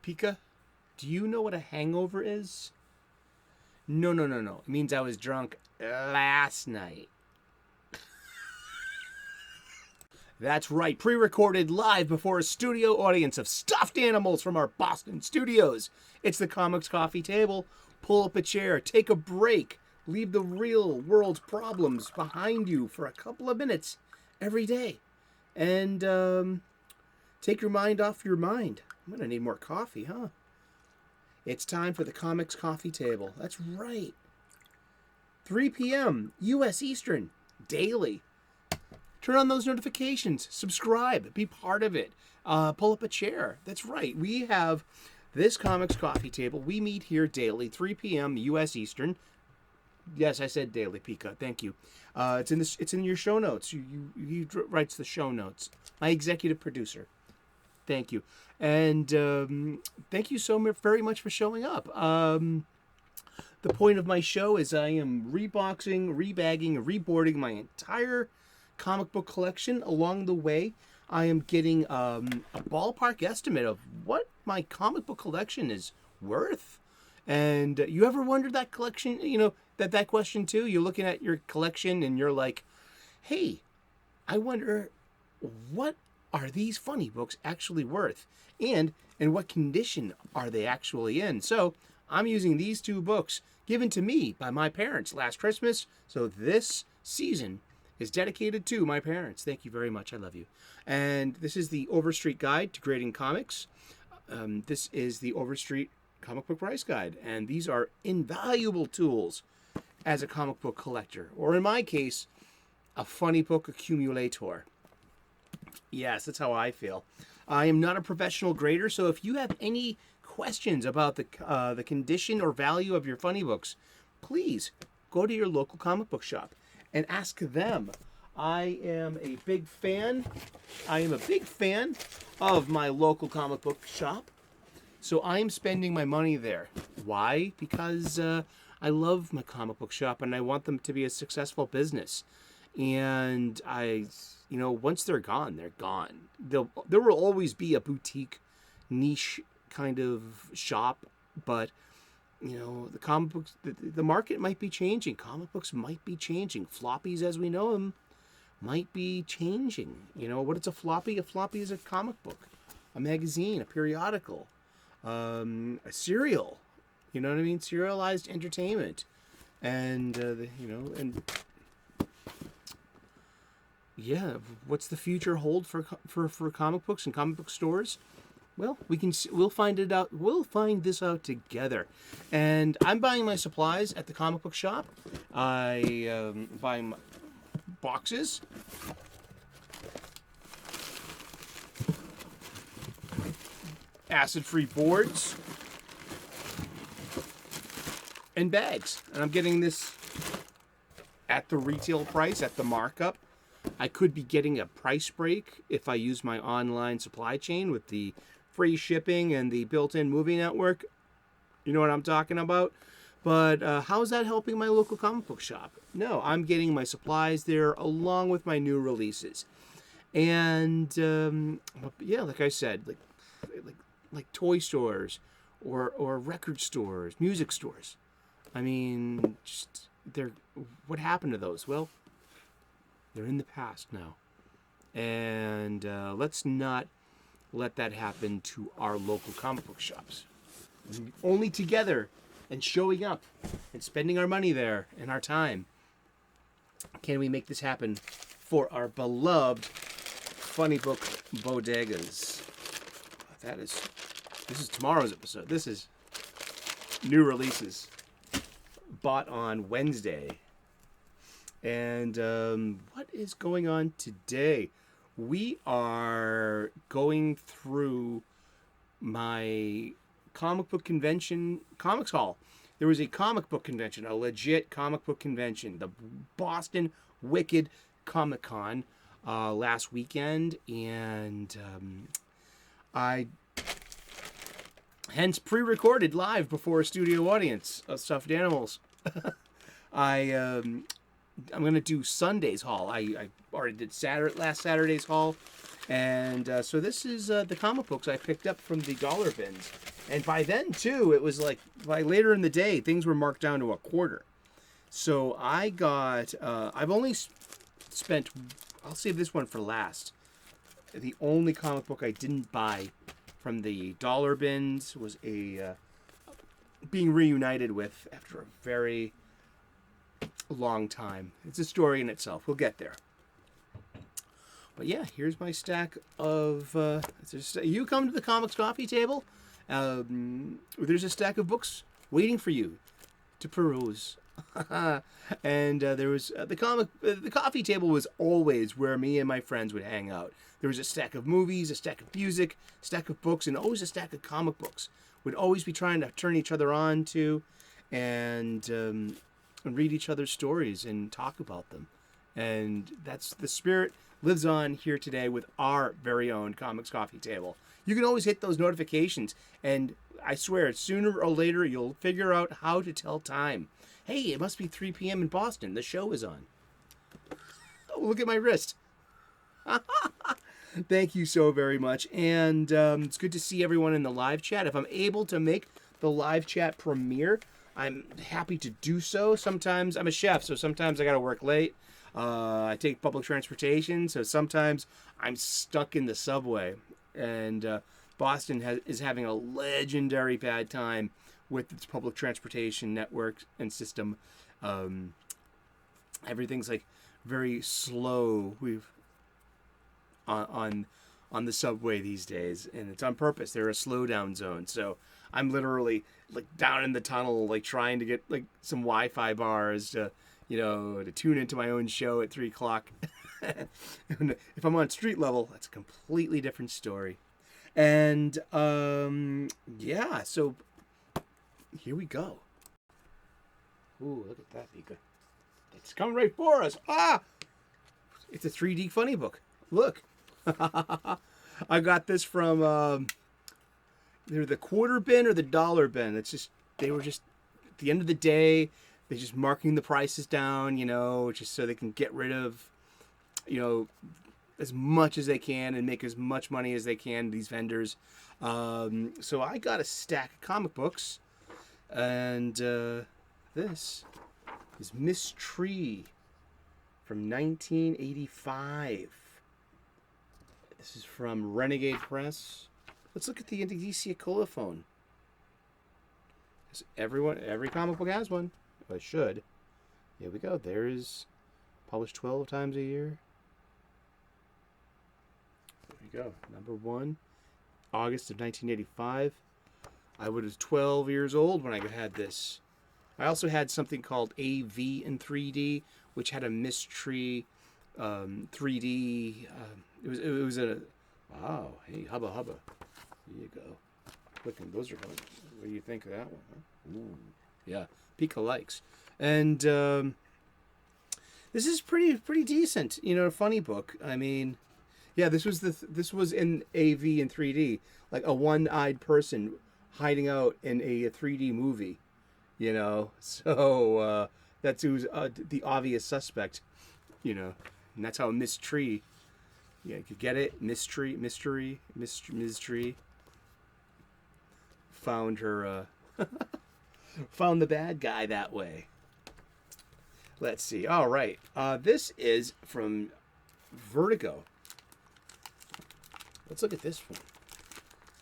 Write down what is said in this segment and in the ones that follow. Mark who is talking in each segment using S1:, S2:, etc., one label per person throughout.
S1: Pika, do you know what a hangover is? No. It means I was drunk last night. That's right, pre-recorded live before a studio audience of stuffed animals from our Boston studios. It's the Comics Coffee Table. Pull up a chair, take a break, leave the real world's problems behind you for a couple of minutes every day. And take your mind off your mind. I'm going to need more coffee, huh? It's time for the Comics Coffee Table. That's right. 3 p.m. U.S. Eastern, daily. Turn on those notifications. Subscribe. Be part of it. Pull up a chair. That's right. We have this Comics Coffee Table. We meet here daily, 3 p.m. U.S. Eastern. Yes, I said daily, Pika. Thank you. It's in your show notes. He writes the show notes. My executive producer. Thank you. And thank you so very much for showing up. The point of my show is I am reboxing, rebagging, reboarding my entire comic book collection. Along the way, I am getting a ballpark estimate of what my comic book collection is worth. And you ever wondered that collection, that question too? You're looking at your collection and you're like, hey, I wonder what are these funny books actually worth? And in what condition are they actually in? So I'm using these two books given to me by my parents last Christmas. So this season is dedicated to my parents. Thank you very much. I love you. And this is the Overstreet Guide to Grading Comics. This is the Overstreet Comic Book Price Guide. And these are invaluable tools as a comic book collector. Or in my case, a funny book accumulator. Yes, that's how I feel. I am not a professional grader, so if you have any questions about the condition or value of your funny books, please go to your local comic book shop and ask them. I am a big fan of my local comic book shop, so I am spending my money there. Why? Because I love my comic book shop and I want them to be a successful business. And once they're gone, they're gone. There will always be a boutique, niche kind of shop, but the comic books, the market might be changing. Comic books might be changing. Floppies, as we know them, might be changing. What is a floppy? A floppy is a comic book, a magazine, a periodical, a serial. You know what I mean? Serialized entertainment, and yeah, what's the future hold for comic books and comic book stores? Well, we'll find it out. We'll find this out together. And I'm buying my supplies at the comic book shop. I buy boxes, acid-free boards, and bags. And I'm getting this at the retail price, at the markup. I could be getting a price break if I use my online supply chain with the free shipping and the built-in movie network. You know what I'm talking about? But how is that helping my local comic book shop? No, I'm getting my supplies there along with my new releases. And yeah, like I said, like toy stores or record stores, music stores. I mean, what happened to those? Well, they're in the past now. And let's not let that happen to our local comic book shops. Only together and showing up and spending our money there and our time can we make this happen for our beloved funny book bodegas. This is tomorrow's episode. This is new releases bought on Wednesday. And what is going on today? We are going through my comic book convention, Comics Hall. There was a comic book convention, a legit comic book convention, the Boston Wicked Comic Con last weekend. And I hence pre-recorded live before a studio audience of stuffed animals. I'm going to do Sunday's haul. I already did last Saturday's haul. And so this is the comic books I picked up from the dollar bins. And by then, too, it was like, by later in the day, things were marked down to a quarter. So I got, I've only spent, I'll save this one for last. The only comic book I didn't buy from the dollar bins was a being reunited with after a very long time. It's a story in itself. We'll get there. But yeah, here's my stack of... you come to the Comics Coffee Table, there's a stack of books waiting for you to peruse. And there was the coffee table was always where me and my friends would hang out. There was a stack of movies, a stack of music, a stack of books, and always a stack of comic books. We'd always be trying to turn each other on to and read each other's stories and talk about them. And that's the spirit lives on here today with our very own Comics Coffee Table. You can always hit those notifications, and I swear, sooner or later, you'll figure out how to tell time. Hey, it must be 3 p.m. in Boston. The show is on. Oh, look at my wrist. Thank you so very much. And it's good to see everyone in the live chat. If I'm able to make the live chat premiere, I'm happy to do so. Sometimes I'm a chef, so sometimes I got to work late. I take public transportation, so sometimes I'm stuck in the subway. And Boston is having a legendary bad time with its public transportation network and system. Everything's like very slow. On the subway these days, and it's on purpose. They're a slowdown zone, so I'm literally like down in the tunnel, like trying to get like some Wi-Fi bars to, to tune into my own show at 3:00. If I'm on street level, that's a completely different story. And yeah, so here we go. Ooh, look at that, Vika. It's coming right for us. Ah, it's a 3D funny book. Look. I got this from either the quarter bin or the dollar bin. It's just, they were just, at the end of the day, they're just marking the prices down, just so they can get rid of, as much as they can and make as much money as they can, these vendors. So I got a stack of comic books, and this is Miss Tree from 1985. This is from Renegade Press. Let's look at the Indicia colophon. Every comic book has one. Well, it should. Here we go. There is published 12 times a year. There we go. Number 1, August of 1985. I was 12 years old when I had this. I also had something called AV in 3D, which had a mystery 3D. It was a wow. Hey, hubba hubba. There you go. Looking, those are fun. What do you think of that one? Huh? Ooh, yeah, Pika likes. And this is pretty decent. A funny book. I mean, yeah, this was in AV in 3D, like a one-eyed person hiding out in a 3D movie. So that's who's the obvious suspect. And that's how Miss Tree. Yeah, you could get it. Mystery. Found her, found the bad guy that way. Let's see. All right. This is from Vertigo. Let's look at this one.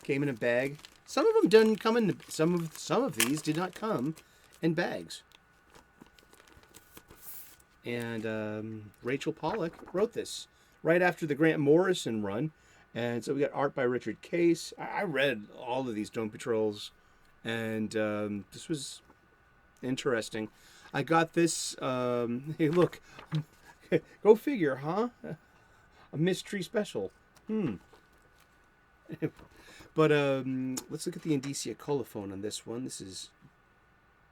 S1: Came in a bag. Some of them didn't come in. Some of these did not come in bags. And Rachel Pollack wrote this right after the Grant Morrison run. And so we got art by Richard Case. I read all of these Doom Patrols, and this was interesting. I got this, hey, look, go figure, huh? A mystery special. But let's look at the Indicia colophon on this one. This is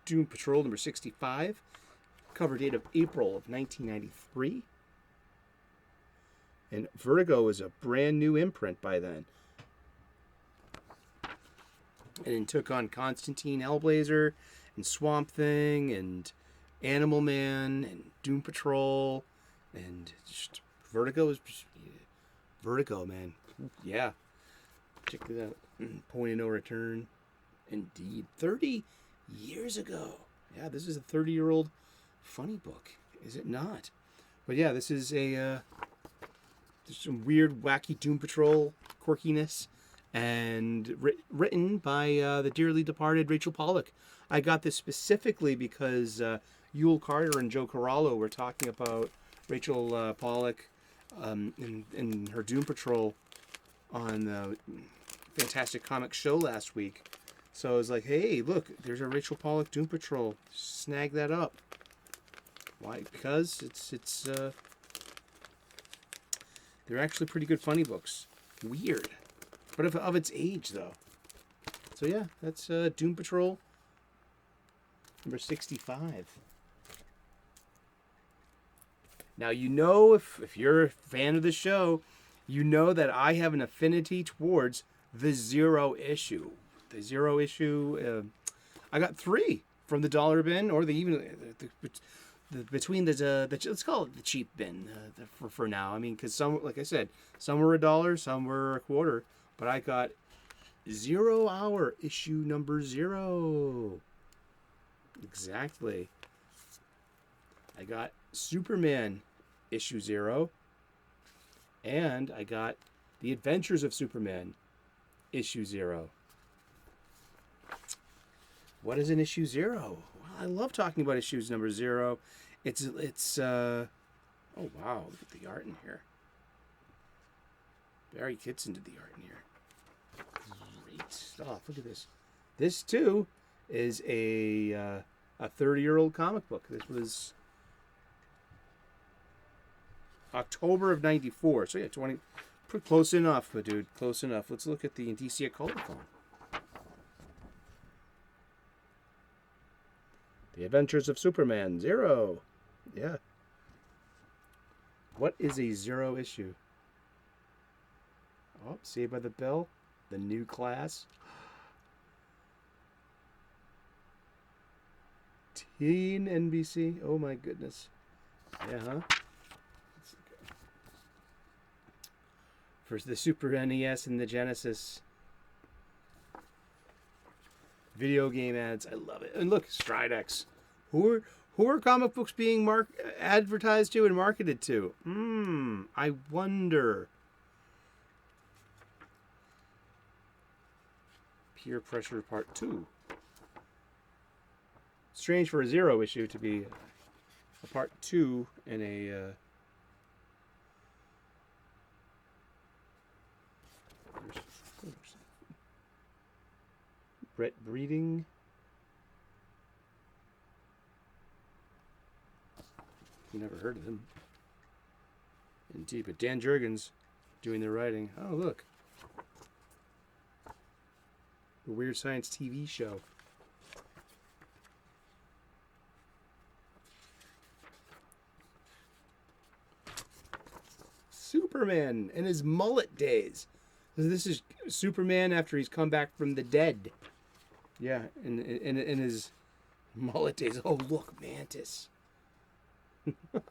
S1: Doom Patrol number 65. Cover date of April of 1993. And Vertigo is a brand new imprint by then. And it took on Constantine Hellblazer and Swamp Thing and Animal Man and Doom Patrol. And just, Vertigo is Vertigo, man. Yeah. Check this out. Point of no return. Indeed. 30 years ago. Yeah, this is a 30-year-old funny book, is it not? But yeah, this is a there's some weird, wacky Doom Patrol quirkiness, and written by the dearly departed Rachel Pollack. I got this specifically because Yul Carter and Joe Corallo were talking about Rachel Pollack in her Doom Patrol on the Fantastic Comics show last week. So I was like, hey, look, there's a Rachel Pollack Doom Patrol. Snag that up. Why? Because it's they're actually pretty good funny books. Weird. But of its age, though. So yeah, that's Doom Patrol number 65. Now, you know, if you're a fan of the show, you know that I have an affinity towards the Zero issue. The Zero issue, I got 3 from the dollar bin, or between the let's call it the cheap bin for now. I mean, because some, like I said, some were $1, some were $0.25, but I got 0 Hour issue number 0. Exactly. I got Superman issue 0, and I got The Adventures of Superman issue 0. What is an issue 0? Well, I love talking about issues number 0. It's oh wow, look at the art in here. Barry Kitson did the art in here. Great stuff. Look at this. This too is a 30-year-old comic book. This was October of '94. So yeah, 20. Pretty close enough, dude. Close enough. Let's look at the Indicia colophon. The Adventures of Superman 0. Yeah. What is a 0 issue? Oh, Saved by the Bell. The new class. Teen NBC. Oh my goodness. Yeah, huh? For the Super NES and the Genesis. Video game ads. I love it. And look, Stridex. Who are comic books being advertised to and marketed to? I wonder. Peer Pressure Part 2. Strange for a 0 issue to be a Part 2 in a... Brett Breeding. You never heard of him. Indeed, but Dan Jurgens doing the writing. Oh, look. The Weird Science TV show. Superman in his mullet days. This is Superman after he's come back from the dead. Yeah, in his mullet days. Oh, look, Mantis. But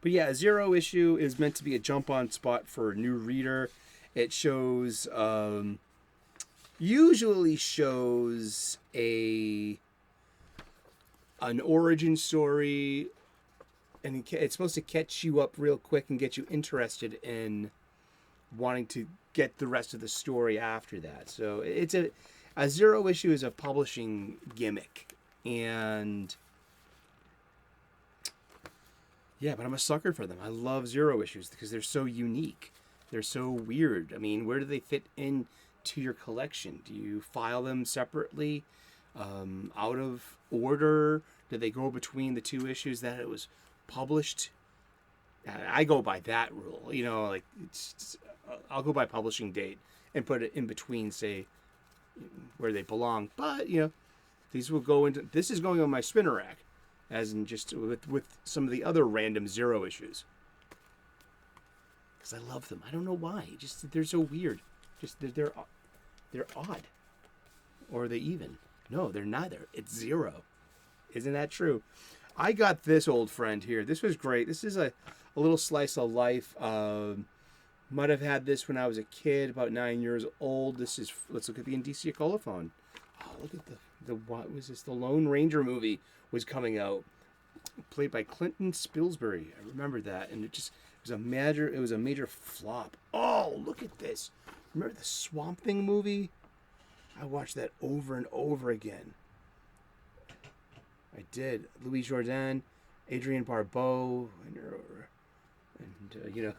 S1: yeah, a 0 issue is meant to be a jump-on spot for a new reader. It shows, usually shows an origin story, and it's supposed to catch you up real quick and get you interested in wanting to get the rest of the story after that. So it's a 0 issue is a publishing gimmick, and yeah, but I'm a sucker for them. I love 0 issues because they're so unique. They're so weird. I mean, where do they fit into your collection? Do you file them separately, out of order? Do they go between the 2 issues that it was published? I go by that rule. You know, like I'll go by publishing date and put it in between, say, where they belong. But, you know, these will go into... This is going on my spinner rack, as in just with some of the other random 0 issues. Because I love them. I don't know why. Just they're so weird. Just they're odd. Or are they even? No, they're neither. It's 0. Isn't that true? I got this old friend here. This was great. This is a a little slice of life. Might have had this when I was a kid, about 9 years old. Let's look at the Indicia colophon. Oh, look at what was this? The Lone Ranger movie was coming out, played by Clinton Spilsbury. I remember that, and it was a major flop. Oh, look at this! Remember the Swamp Thing movie? I watched that over and over again. I did. Louis Jourdan, Adrienne Barbeau, and you know,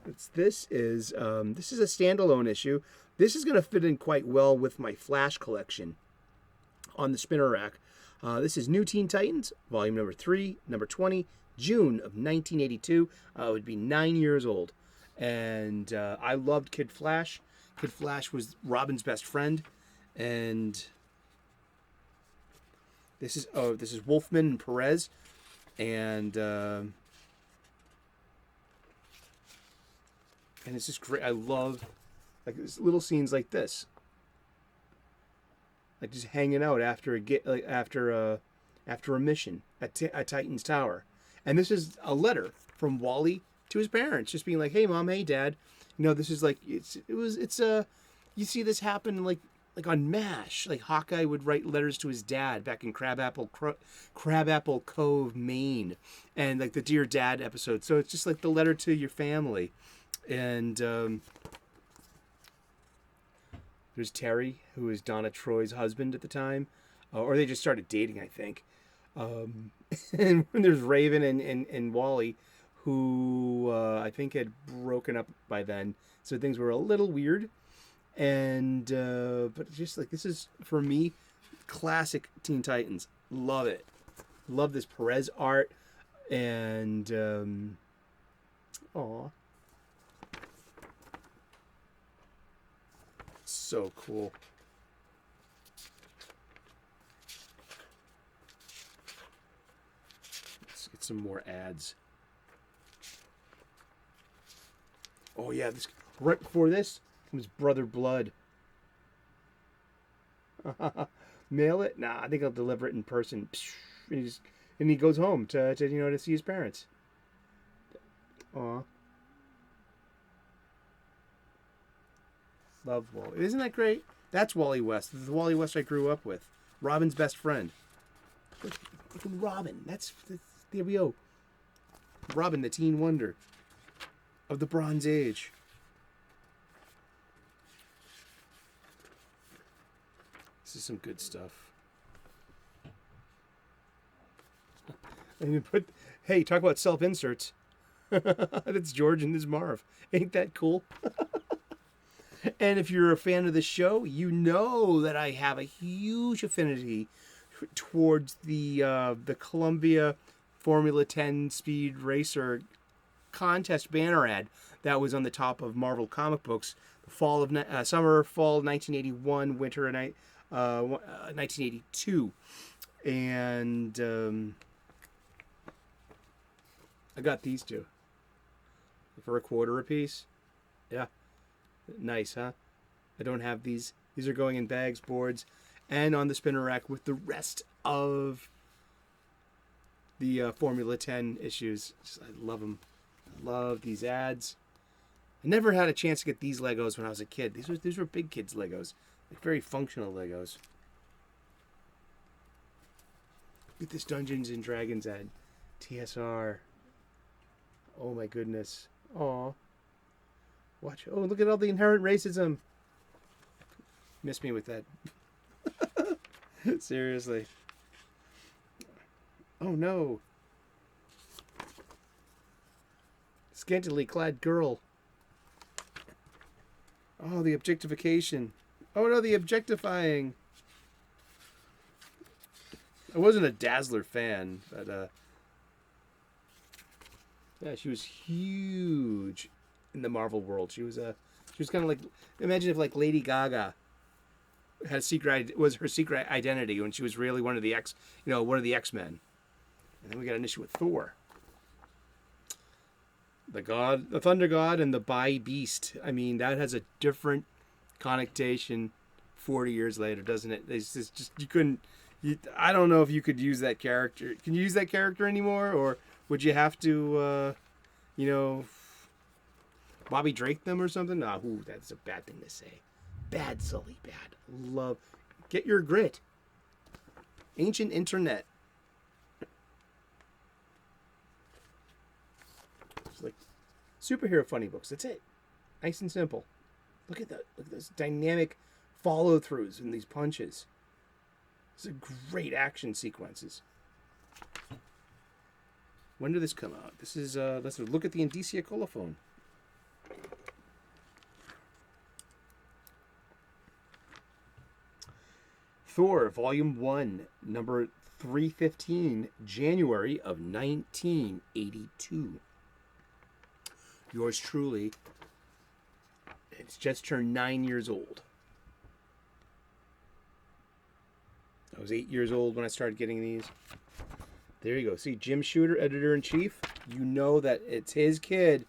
S1: this is a standalone issue. This is going to fit in quite well with my Flash collection on the spinner rack. This is New Teen Titans, volume number 3, number 20, June of 1982. I would be 9 years old, and I loved Kid Flash. Kid Flash was Robin's best friend, and this is Wolfman and Perez, and it's just great. I love like little scenes like this, like just hanging out after a mission at Titan's Tower, and this is a letter from Wally to his parents, just being like, "Hey, Mom, hey, Dad, you know, this is like you see this happen like on MASH, like Hawkeye would write letters to his dad back in Crabapple Cove, Maine, and like the Dear Dad episode. So it's just like the letter to your family, and there's Terry, who is Donna Troy's husband at the time, or they just started dating, I think. And there's Raven and Wally, who I think had broken up by then, so things were a little weird. And but just like this is for me, classic Teen Titans. Love it. Love this Perez art, and so cool. Let's get some more ads. Oh yeah, this right before this was Brother Blood. Mail it? Nah, I think I'll deliver it in person. And he goes home to see his parents. Aw. Love Wally. Isn't that great? That's Wally West. This is the Wally West I grew up with. Robin's best friend. Look at Robin. There we go. Robin, the teen wonder of the Bronze Age. This is some good stuff. And you hey, talk about self-inserts. That's George and this Marv. Ain't that cool? And if you're a fan of the show, you know that I have a huge affinity towards the Columbia Formula 10 Speed Racer contest banner ad that was on the top of Marvel comic books. Fall 1981, winter 1982, and I got these two for $0.25 a piece. Yeah. Nice, huh? I don't have these. These are going in bags, boards, and on the spinner rack with the rest of the Formula 10 issues. I love them. I love these ads. I never had a chance to get these Legos when I was a kid. These were big kids Legos. Like very functional Legos. Look at this Dungeons and Dragons ad. TSR. Oh my goodness. Aw. Watch. Oh, look at all the inherent racism. Miss me with that. Seriously. Oh no. Scantily clad girl. Oh, the objectification. Oh no, the objectifying. I wasn't a Dazzler fan, but yeah, she was huge in the Marvel world. She was kind of like, imagine if like Lady Gaga had was her secret identity when she was really one of the X-Men. And then we got an issue with Thor. The Thunder God and the Bi Beast. I mean, that has a different connotation 40 years later, doesn't it? It's just you couldn't. I don't know if you could use that character. Can you use that character anymore, or would you have to you know, Bobby Drake them or something. Nah, ooh, that's a bad thing to say. Bad, Sully, bad. Love. Get your grit. Ancient Internet. It's like superhero funny books. That's it. Nice and simple. Look at that. Look at those dynamic follow-throughs in these punches. These are great action sequences. When did this come out? This is let's look at the Indicia colophone. Thor, Volume 1, number 315, January of 1982. Yours truly. It's just turned 9 years old. I was 8 years old when I started getting these. There you go. See, Jim Shooter, editor-in-chief. You know that it's his kid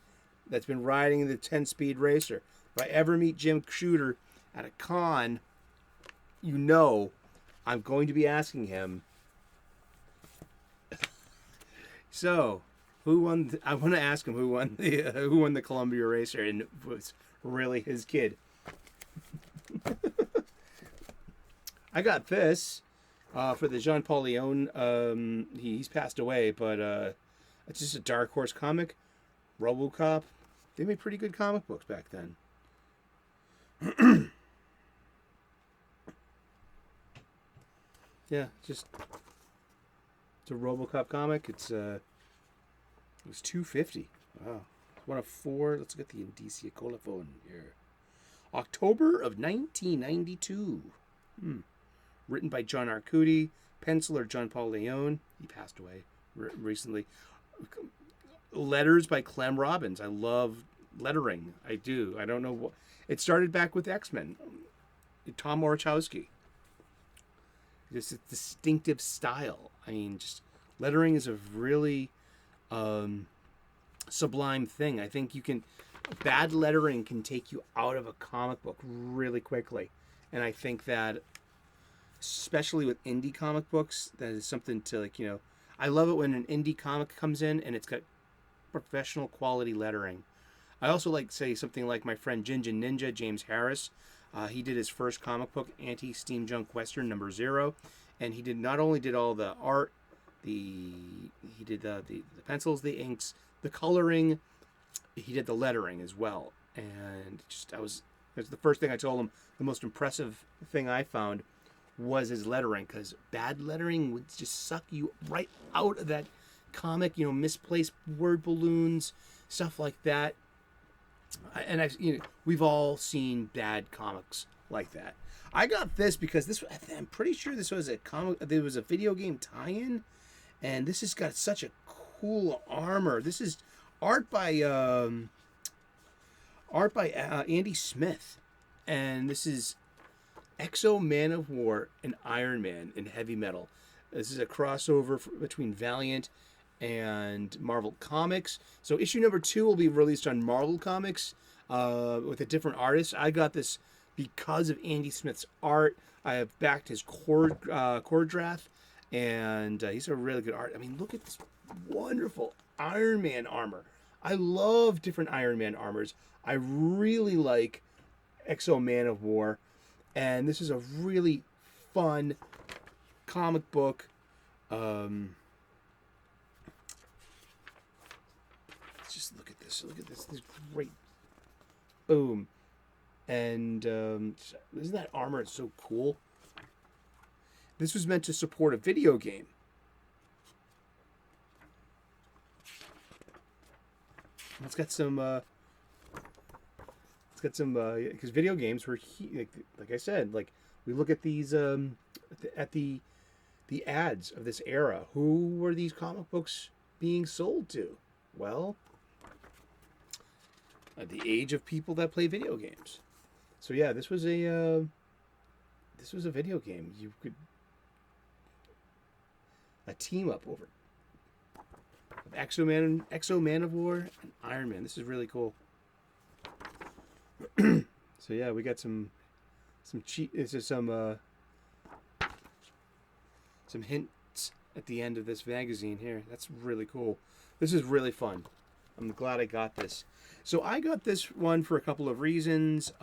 S1: that's been riding the 10-speed racer. If I ever meet Jim Shooter at a con, you know I'm going to be asking him. So, who won? I want to ask him who won the Columbia racer, and it was really his kid. I got this for the Jean-Paul Leon. He's passed away, but it's just a Dark Horse comic. RoboCop. They made pretty good comic books back then. Yeah, just it's a RoboCop comic. It was $2.50. Wow, it's one of 4. Let's get the Indicia colophone here. October of 1992. Written by John Arcudi, penciler Jean-Paul Leon. He passed away recently. Letters by Clem Robbins. I love lettering. I do. I don't know what. It started back with X-Men. Tom Orchowski. Just a distinctive style. I mean, just lettering is a really sublime thing. I think bad lettering can take you out of a comic book really quickly. And I think that, especially with indie comic books, that is something to I love it when an indie comic comes in and it's got professional quality lettering. I also like, say, something like my friend Jinjin Ninja, James Harris. He did his first comic book, Anti-Steam Junk Western number 0, and he not only did all the art, he did the pencils, the inks, the coloring, he did the lettering as well. And that's the first thing I told him. The most impressive thing I found was his lettering, because bad lettering would just suck you right out of that comic. Misplaced word balloons, stuff like that. And we've all seen bad comics like that. I got this because I'm pretty sure this was a comic. There was a video game tie-in, and this has got such a cool armor. This is art by Andy Smith, and this is Exo Man of War and Iron Man in heavy metal. This is a crossover between Valiant and Marvel Comics. So issue number 2 will be released on Marvel Comics with a different artist. I got this because of Andy Smith's art. I have backed his core draft, and he's a really good art. I mean, look at this wonderful Iron Man armor. I love different Iron Man armors. I really like Exo Man of War, and this is a really fun comic book. Just look at this. Look at this. This is great. Boom. And isn't that armor so cool? This was meant to support a video game. It's got some. Because video games were like I said. Like we look at these at the ads of this era. Who were these comic books being sold to? Well, the age of people that play video games. So yeah, this was a video game. You could a team up over Exo Man of War, and Iron Man. This is really cool. So yeah, we got some hints at the end of this magazine here. That's really cool. This is really fun. I'm glad I got this. So I got this one for a couple of reasons.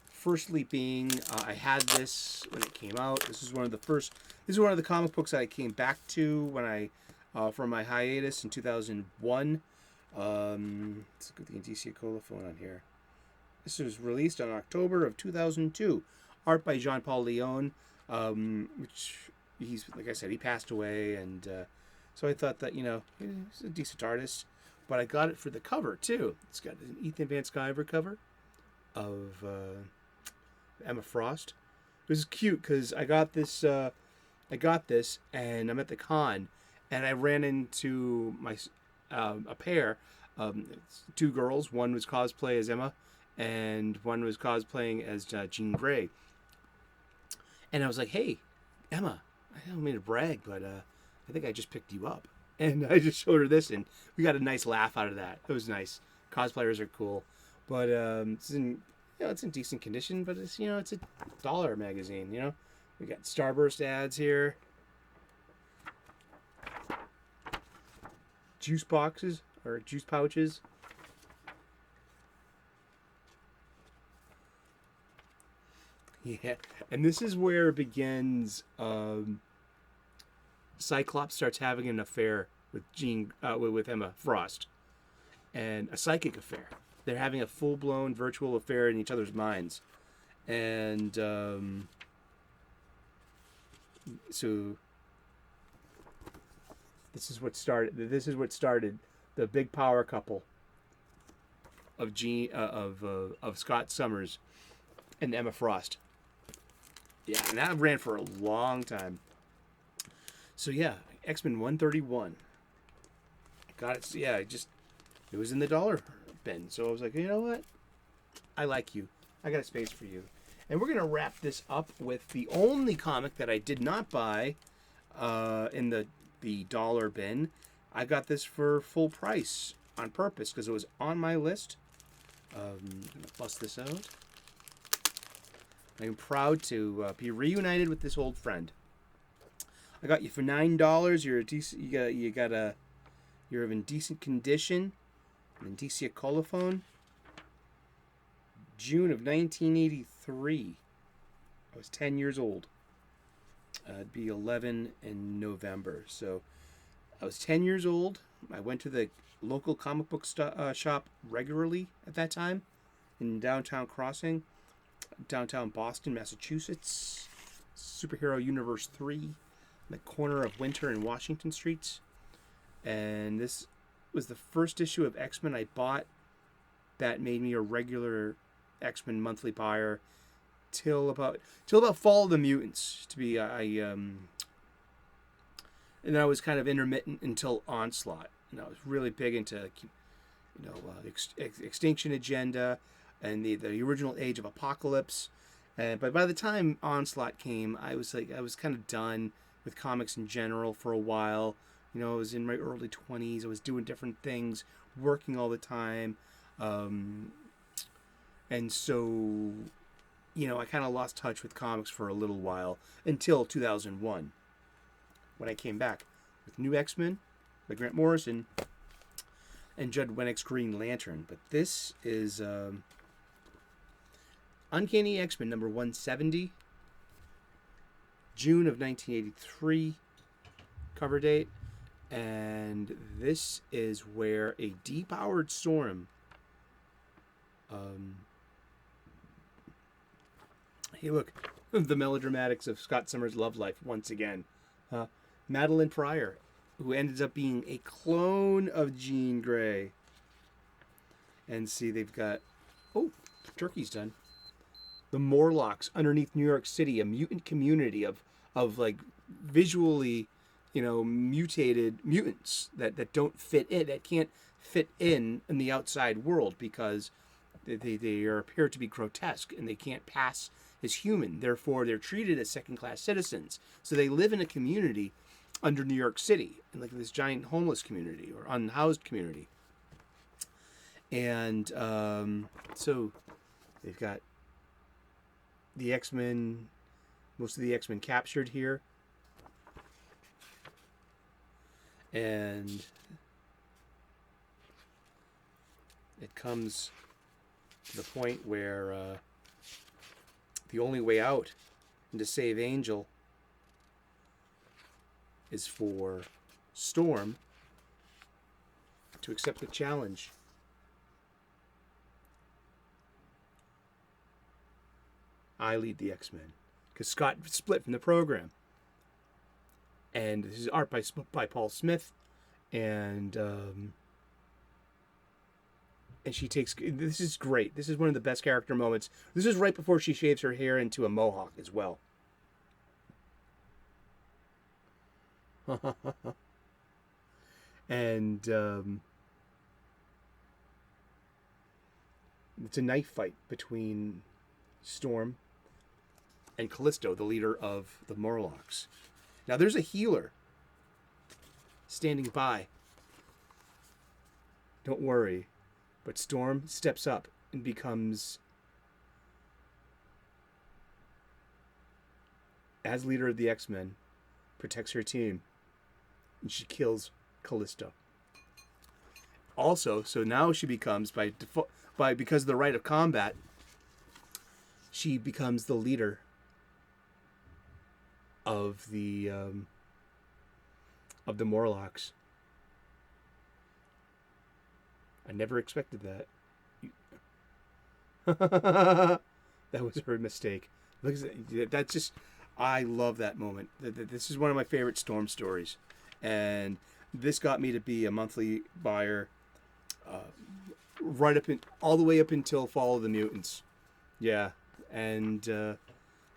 S1: Firstly, being I had this when it came out. This is one of the first. This is one of the comic books that I came back to when I from my hiatus in 2001. Let's get the Indicia Colophone on here. This was released in October of 2002. Art by Jean-Paul Leon, which he's, like I said, he passed away, and so I thought that, he's a decent artist. But I got it for the cover too. It's got an Ethan Van Sciver cover of Emma Frost. It was cute because I got this, and I'm at the con, and I ran into my a pair, two girls. One was cosplay as Emma, and one was cosplaying as Jean Grey. And I was like, "Hey, Emma, I don't mean to brag, but I think I just picked you up." And I just showed her this, and we got a nice laugh out of that. It was nice. Cosplayers are cool, but it's in decent condition. But it's it's a dollar magazine. We got Starburst ads here, juice boxes or juice pouches. Yeah, and this is where it begins. Cyclops starts having an affair with with Emma Frost, and a psychic affair. They're having a full-blown virtual affair in each other's minds, and so this is what started. This is what started the big power couple of of Scott Summers and Emma Frost. Yeah, and that ran for a long time. So yeah, X-Men 131. Got it. Yeah, it was in the dollar bin. So I was like, you know what? I like you. I got a space for you. And we're gonna wrap this up with the only comic that I did not buy in the dollar bin. I got this for full price on purpose because it was on my list. I'm gonna bust this out. I'm proud to be reunited with this old friend. I got you for $9. You're a decent. You're in decent condition. Indicia Colophone. June of 1983. I was 10 years old. I'd be 11 in November. So I was 10 years old. I went to the local comic book shop regularly at that time in downtown Boston, Massachusetts. Superhero Universe 3. The corner of Winter and Washington Streets, and this was the first issue of X-Men I bought that made me a regular X-Men monthly buyer till about Fall of the Mutants. And I was kind of intermittent until Onslaught, and I was really big into Extinction Agenda and the original Age of Apocalypse. But by the time Onslaught came, I was kind of done with comics in general for a while. I was in my early 20s. I was doing different things, working all the time. And so, I kind of lost touch with comics for a little while until 2001 when I came back with New X-Men by Grant Morrison and Judd Winnick's Green Lantern. But this is Uncanny X-Men number 170. June of 1983 cover date, and this is where a depowered Storm hey, look, the melodramatics of Scott Summers' love life once again. Madeline Pryor, who ended up being a clone of Jean Grey. And see, they've got turkey's done. The Morlocks underneath New York City, a mutant community of like visually, mutated mutants that don't fit in, that can't fit in the outside world because they appear to be grotesque and they can't pass as human. Therefore, they're treated as second-class citizens. So they live in a community under New York City, in like this giant homeless community or unhoused community. And so they've got the X-Men, most of the X-Men captured here. And it comes to the point where the only way out and to save Angel is for Storm to accept the challenge. I lead the X-Men because Scott split from the program. And this is art by Paul Smith, and she takes. This is great. This is one of the best character moments. This is right before she shaves her hair into a mohawk as well. And it's a knife fight between Storm and Callisto, the leader of the Morlocks. Now there's a healer standing by. Don't worry. But Storm steps up and becomes, as leader of the X-Men, protects her team. And she kills Callisto. Also, so now she becomes, because of the rite of combat, she becomes the leader of the Morlocks. I never expected that. That was her mistake. Look, that's just, I love that moment. This is one of my favorite Storm stories, and this got me to be a monthly buyer, all the way up until Fall of the Mutants. Yeah, and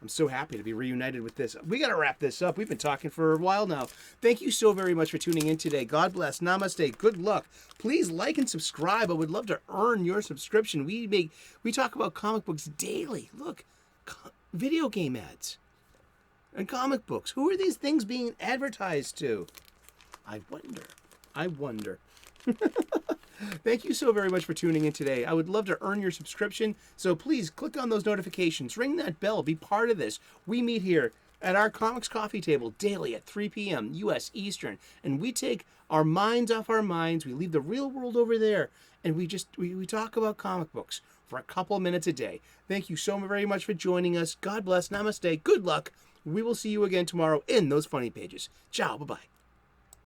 S1: I'm so happy to be reunited with this. We got to wrap this up. We've been talking for a while now. Thank you so very much for tuning in today. God bless. Namaste. Good luck. Please like and subscribe. I would love to earn your subscription. We talk about comic books daily. Look, video game ads and comic books. Who are these things being advertised to? I wonder. Thank you so very much for tuning in today. I would love to earn your subscription, so please click on those notifications, ring that bell, be part of this. We meet here at our Comics Coffee Table daily at 3 p.m. U.S. Eastern, and we take our minds off our minds, we leave the real world over there, and we talk about comic books for a couple minutes a day. Thank you so very much for joining us. God bless. Namaste. Good luck. We will see you again tomorrow in those funny pages. Ciao. Bye-bye.